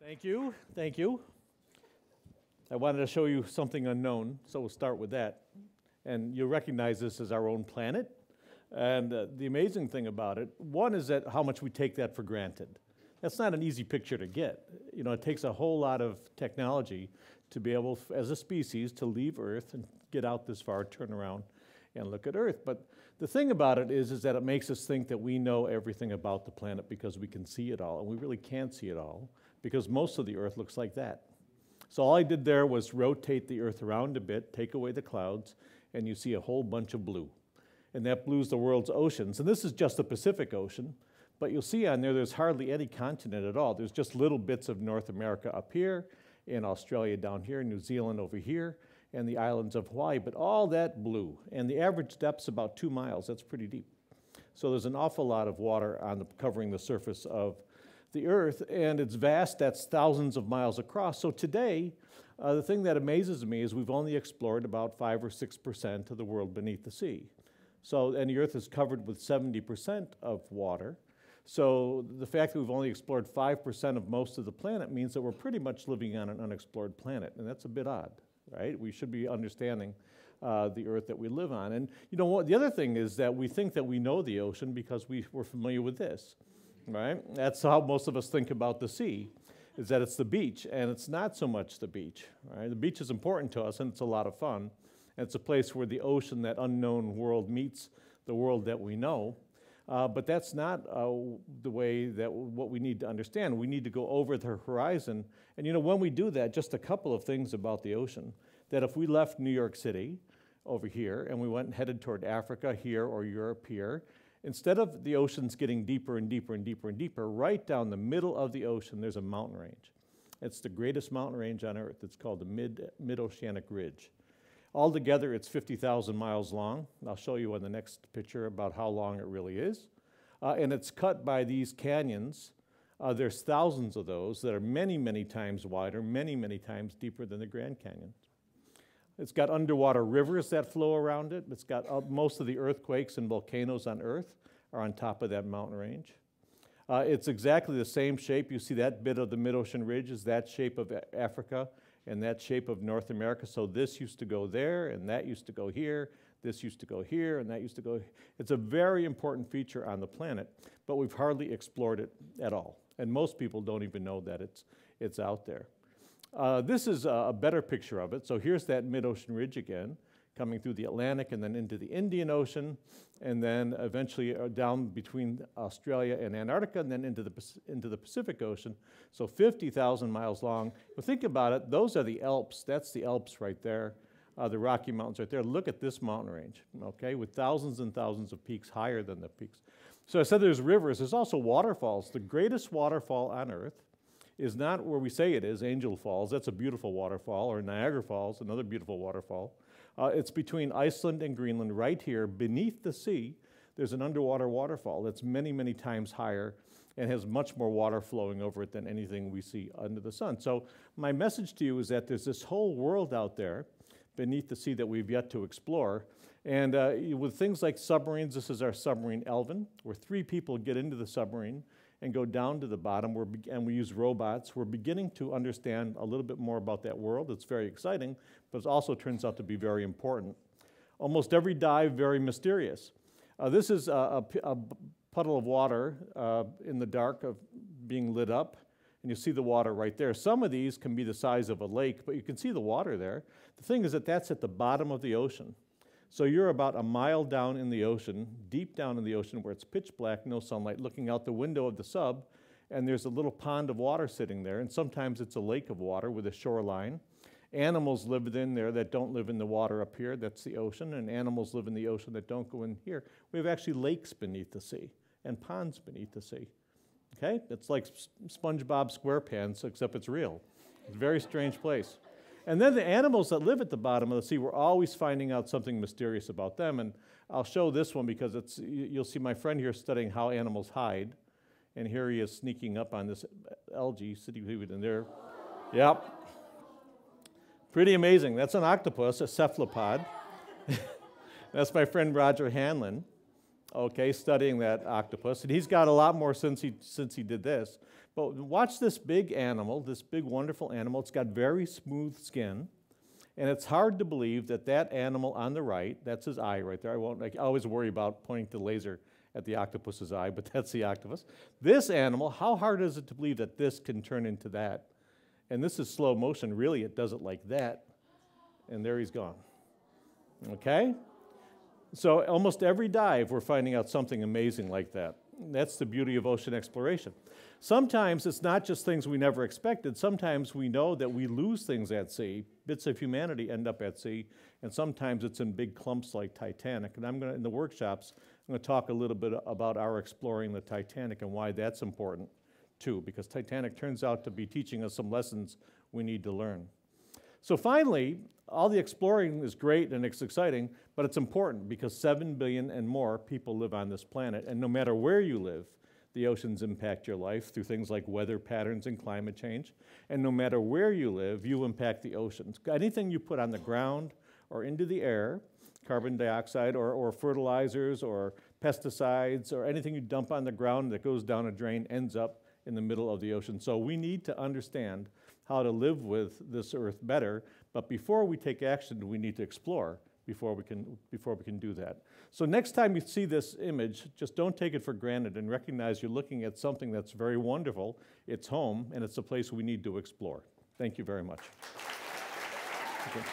Thank you. Thank you. I wanted to show you something unknown, so we'll start with that. And you'll recognize this as our own planet. And the amazing thing about it, one is that how much we take that for granted. That's not an easy picture to get. You know, it takes a whole lot of technology to be able, as a species, to leave Earth and get out this far, turn around, and look at Earth. But the thing about it is that it makes us think that we know everything about the planet because we can see it all, and we really can't see it all because most of the Earth looks like that. So all I did there was rotate the Earth around a bit, take away the clouds, and you see a whole bunch of blue. And that blue's the world's oceans. And this is just the Pacific Ocean, but you'll see on there there's hardly any continent at all. There's just little bits of North America up here, and Australia down here, New Zealand over here, and the islands of Hawaii, but all that blue. And the average depth's about 2 miles. That's pretty deep. So there's an awful lot of water covering the surface of the Earth, and it's vast. That's thousands of miles across. So today, the thing that amazes me is we've only explored about 5 or 6% of the world beneath the sea. So, and the Earth is covered with 70% of water. So the fact that we've only explored 5% of most of the planet means that we're pretty much living on an unexplored planet, and that's a bit odd, right? We should be understanding the Earth that we live on. And you know what? The other thing is that we think that we know the ocean because we're familiar with this, right? That's how most of us think about the sea, is that it's the beach, and it's not so much the beach, right? The beach is important to us, and it's a lot of fun. And it's a place where the ocean, that unknown world, meets the world that we know. But that's not the way that what we need to understand. We need to go over the horizon. And you know, when we do that, just a couple of things about the ocean, that if we left New York City over here and we went and headed toward Africa here or Europe here, instead of the oceans getting deeper and deeper and deeper and deeper, right down the middle of the ocean, there's a mountain range. It's the greatest mountain range on Earth. It's called the Mid-Oceanic Ridge. Altogether, it's 50,000 miles long. I'll show you on the next picture about how long it really is. And it's cut by these canyons. There's thousands of those that are many, many times wider, many, many times deeper than the Grand Canyon. It's got underwater rivers that flow around it. It's got most of the earthquakes and volcanoes on Earth are on top of that mountain range. It's exactly the same shape. You see that bit of the mid-ocean ridge is that shape of Africa and that shape of North America. So this used to go there, and that used to go here, this used to go here, and that used to go here. It's a very important feature on the planet, but we've hardly explored it at all. And most people don't even know that it's out there. This is a better picture of it. So here's that mid-ocean ridge again, coming through the Atlantic and then into the Indian Ocean, and then eventually down between Australia and Antarctica, and then into the Pacific Ocean. So 50,000 miles long. But think about it, those are the Alps. That's the Alps right there, the Rocky Mountains right there. Look at this mountain range, okay, with thousands and thousands of peaks higher than the peaks. So I said there's rivers. There's also waterfalls. The greatest waterfall on Earth is not where we say it is, Angel Falls. That's a beautiful waterfall, or Niagara Falls, another beautiful waterfall. It's between Iceland and Greenland right here. Beneath the sea, there's an underwater waterfall that's many, many times higher and has much more water flowing over it than anything we see under the sun. So my message to you is that there's this whole world out there beneath the sea that we've yet to explore. And with things like submarines, this is our submarine Elvin, where 3 people get into the submarine and go down to the bottom, and we use robots. We're beginning to understand a little bit more about that world. It's very exciting, but it also turns out to be very important. Almost every dive, very mysterious. This is a puddle of water in the dark of being lit up, and you see the water right there. Some of these can be the size of a lake, but you can see the water there. The thing is that that's at the bottom of the ocean. So you're about a mile down in the ocean, deep down in the ocean where it's pitch black, no sunlight, looking out the window of the sub, and there's a little pond of water sitting there, and sometimes it's a lake of water with a shoreline. Animals live in there that don't live in the water up here, that's the ocean, and animals live in the ocean that don't go in here. We have actually lakes beneath the sea and ponds beneath the sea. Okay? It's like SpongeBob SquarePants, except it's real. It's a very strange place. And then the animals that live at the bottom of the sea, we're always finding out something mysterious about them. And I'll show this one because you'll see my friend here studying how animals hide. And here he is sneaking up on this algae sitting in there. Yep. Pretty amazing. That's an octopus, a cephalopod. That's my friend Roger Hanlon. okay, studying that octopus. And he's got a lot more since he did this. But watch this big animal, this big wonderful animal. It's got very smooth skin. And it's hard to believe that that animal on the right, that's his eye right there. I always worry about pointing the laser at the octopus's eye, but that's the octopus. This animal, how hard is it to believe that this can turn into that? And this is slow motion. Really, it does it like that. And there he's gone. Okay? So almost every dive, we're finding out something amazing like that. That's the beauty of ocean exploration. Sometimes it's not just things we never expected. Sometimes we know that we lose things at sea. Bits of humanity end up at sea, and sometimes it's in big clumps like Titanic. And in the workshops, I'm going to talk a little bit about our exploring the Titanic and why that's important too, because Titanic turns out to be teaching us some lessons we need to learn. So finally, all the exploring is great and it's exciting, but it's important because 7 billion and more people live on this planet, and no matter where you live, the oceans impact your life through things like weather patterns and climate change. And no matter where you live, you impact the oceans. Anything you put on the ground or into the air, carbon dioxide or fertilizers or pesticides or anything you dump on the ground that goes down a drain ends up in the middle of the ocean. So we need to understand how to live with this earth better, but before we take action, we need to explore before we can do that. So next time you see this image, just don't take it for granted and recognize you're looking at something that's very wonderful. It's home, and it's a place we need to explore. Thank you very much. Okay.